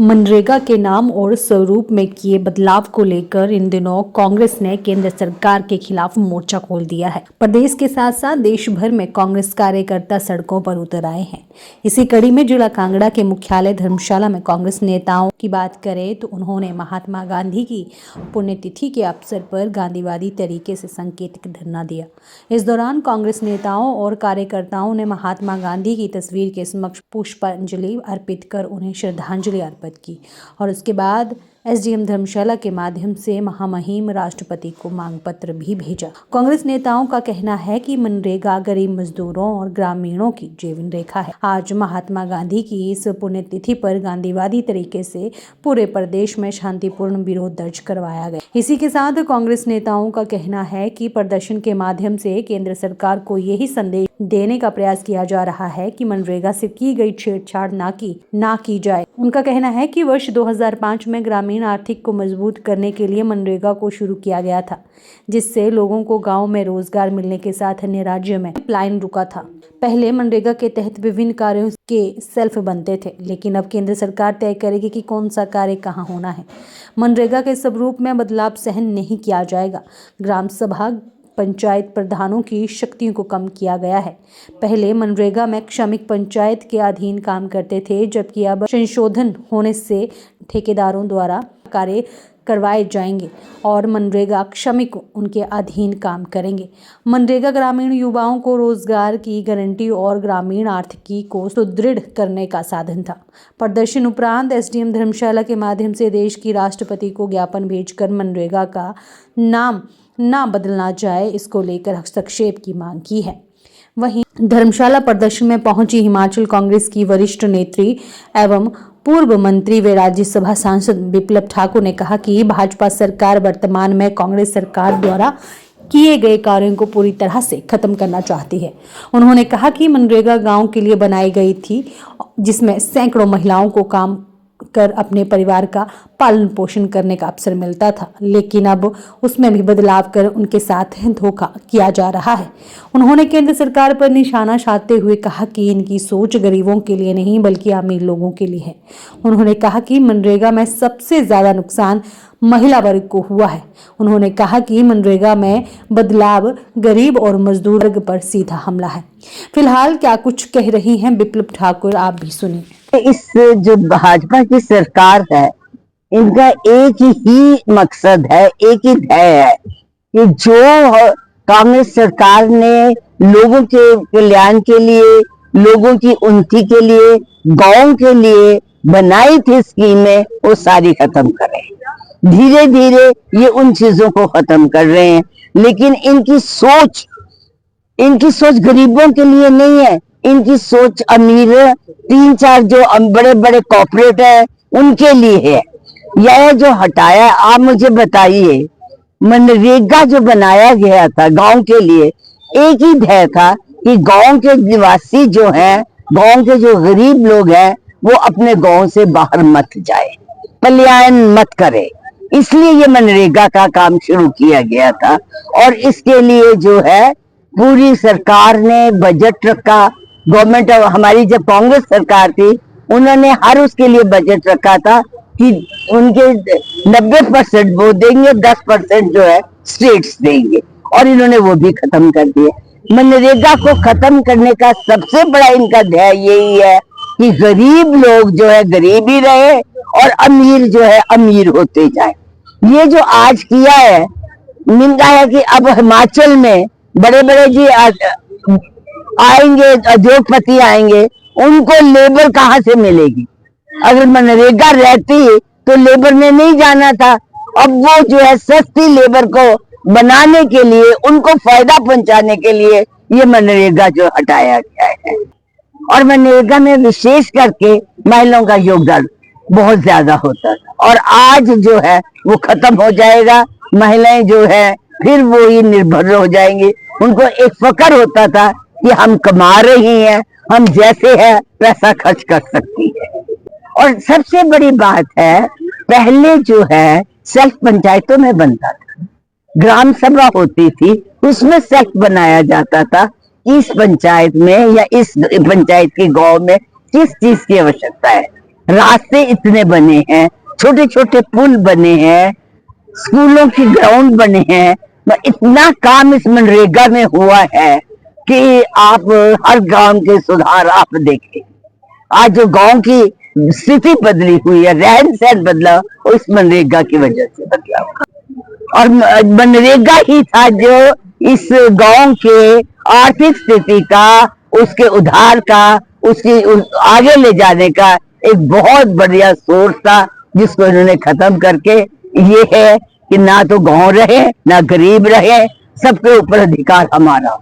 मनरेगा के नाम और स्वरूप में किए बदलाव को लेकर इन दिनों कांग्रेस ने केंद्र सरकार के खिलाफ मोर्चा खोल दिया है। प्रदेश के साथ साथ देश भर में कांग्रेस कार्यकर्ता सड़कों पर उतर आए हैं। इसी कड़ी में जिला कांगड़ा के मुख्यालय धर्मशाला में कांग्रेस नेताओं की बात करें तो उन्होंने महात्मा गांधी की पुण्यतिथि के अवसर पर गांधीवादी तरीके से सांकेतिक धरना दिया। इस दौरान कांग्रेस नेताओं और कार्यकर्ताओं ने महात्मा गांधी की तस्वीर के समक्ष पुष्पांजलि अर्पित कर उन्हें श्रद्धांजलि अर्पित की और उसके बाद एसडीएम धर्मशाला के माध्यम से महामहिम राष्ट्रपति को मांग पत्र भी भेजा। कांग्रेस नेताओं का कहना है कि मनरेगा गरीब मजदूरों और ग्रामीणों की जीवन रेखा है। आज महात्मा गांधी की इस पुण्यतिथि पर गांधीवादी तरीके से पूरे प्रदेश में शांतिपूर्ण विरोध दर्ज करवाया गया। इसी के साथ कांग्रेस नेताओं का कहना है कि प्रदर्शन के माध्यम से केंद्र सरकार को यही संदेश देने का प्रयास किया जा रहा है कि मनरेगा से की गई छेड़छाड़ ना की जाए। उनका कहना है कि वर्ष 2005 में ग्रामीण आर्थिक को मजबूत करने के लिए मनरेगा को शुरू किया गया था, जिससे लोगों को गांव में रोजगार मिलने के साथ अन्य राज्य में पाइपलाइन रुका था। पहले मनरेगा के तहत विभिन्न कार्यों के सेल्फ बनते थे, लेकिन अब केंद्र सरकार तय करेगी कि कौन सा कार्य कहाँ होना है। मनरेगा के स्वरूप में बदलाव सहन नहीं किया जाएगा। ग्राम सभा पंचायत प्रधानों की शक्तियों को कम किया गया है। पहले मनरेगा में श्रमिक पंचायत के अधीन काम करते थे, जबकि अब संशोधन होने से ठेकेदारों द्वारा कार्य करवाए जाएंगे और मनरेगा श्रमिक उनके अधीन काम करेंगे। मनरेगा ग्रामीण युवाओं को रोजगार की गारंटी और ग्रामीण आर्थिकी को सुदृढ़ करने का साधन था। प्रदर्शन उपरांत एसडीएम धर्मशाला के माध्यम से देश की राष्ट्रपति को ज्ञापन भेजकर मनरेगा का नाम ना बदलना जाए, इसको लेकर हस्तक्षेप की मांग की है। वहीं धर्मशाला प्रदर्शन में पहुंची हिमाचल कांग्रेस की वरिष्ठ नेत्री एवं पूर्व मंत्री व राज्यसभा सांसद बिप्लब ठाकुर ने कहा कि भाजपा सरकार वर्तमान में कांग्रेस सरकार द्वारा किए गए कार्यों को पूरी तरह से खत्म करना चाहती है। उन्होंने कहा कि मनरेगा गांव के लिए बनाई गई थी, जिसमें सैकड़ों महिलाओं को काम कर अपने परिवार का पालन पोषण करने का अवसर मिलता था, लेकिन अब उसमें भी बदलाव कर उनके साथ धोखा किया जा रहा है। उन्होंने केंद्र सरकार पर निशाना साधते हुए कहा कि इनकी सोच गरीबों के लिए नहीं बल्कि अमीर लोगों के लिए है। उन्होंने कहा कि मनरेगा में सबसे ज्यादा नुकसान महिला वर्ग को हुआ है। उन्होंने कहा कि मनरेगा में बदलाव गरीब और मजदूर वर्ग पर सीधा हमला है। फिलहाल क्या कुछ कह रही हैं बिप्लब ठाकुर, आप भी सुनिए। इस जो भाजपा की सरकार है, इनका एक ही मकसद है, एक ही ध्येय है कि जो कांग्रेस सरकार ने लोगों के कल्याण के लिए, लोगों की उन्नति के लिए, गांव के लिए बनाई थी स्कीमें, वो सारी खत्म करें। धीरे धीरे ये उन चीजों को खत्म कर रहे हैं, लेकिन इनकी सोच गरीबों के लिए नहीं है। इनकी सोच अमीर 3-4 जो बड़े बड़े कॉर्पोरेट है उनके लिए है। यह जो हटाया, आप मुझे बताइए, मनरेगा जो बनाया गया था गांव के लिए, एक ही ध्येय था कि गांव के निवासी जो हैं, गांव के जो गरीब लोग हैं, वो अपने गांव से बाहर मत जाए, पलायन मत करे। इसलिए ये मनरेगा का काम शुरू किया गया था और इसके लिए जो है पूरी सरकार ने बजट रखा। गवर्नमेंट हमारी जब कांग्रेस सरकार थी, उन्होंने हर उसके लिए बजट रखा था कि उनके 90% वो देंगे, 10% जो है स्टेट्स देंगे, और इन्होंने वो भी खत्म कर दिया। मनरेगा को खत्म करने का सबसे बड़ा इनका ध्येय यही है कि गरीब लोग जो है गरीब ही रहे और अमीर जो है अमीर होते जाए। ये जो आज किया है, निंदा है कि अब हिमाचल में बड़े बड़े जी आएंगे, उद्योगपति आएंगे, उनको लेबर कहाँ से मिलेगी? अगर मनरेगा रहती तो लेबर ने नहीं जाना था। अब वो जो है सस्ती लेबर को बनाने के लिए, उनको फायदा पहुंचाने के लिए ये मनरेगा जो हटाया गया है। और मनरेगा में विशेष करके महिलाओं का योगदान बहुत ज्यादा होता था, और आज जो है वो खत्म हो जाएगा। महिलाएं जो है फिर वो ही निर्भर हो जाएंगी। उनको एक फक्र होता था कि हम कमा रही हैं, हम जैसे है पैसा खर्च कर सकती है। और सबसे बड़ी बात है, पहले जो है सेल्फ पंचायतों में बनता था, ग्राम सभा होती थी, उसमें सेल्फ बनाया जाता था। इस पंचायत में या इस पंचायत के गांव में किस चीज की आवश्यकता है, रास्ते इतने बने हैं, छोटे छोटे पुल बने हैं, स्कूलों की ग्राउंड बने हैं, इतना काम इस मनरेगा में हुआ है कि आप हर गांव के सुधार आप देखें। आज जो गांव की स्थिति बदली हुई है, रहन सहन बदला, उस मनरेगा की वजह से बदला। और मनरेगा ही था जो इस गांव के आर्थिक स्थिति का, उसके उधार का, आगे ले जाने का एक बहुत बढ़िया सोर्स था, जिसको इन्होंने खत्म करके ये है कि ना तो गांव रहे ना गरीब रहे, सबके ऊपर अधिकार हमारा।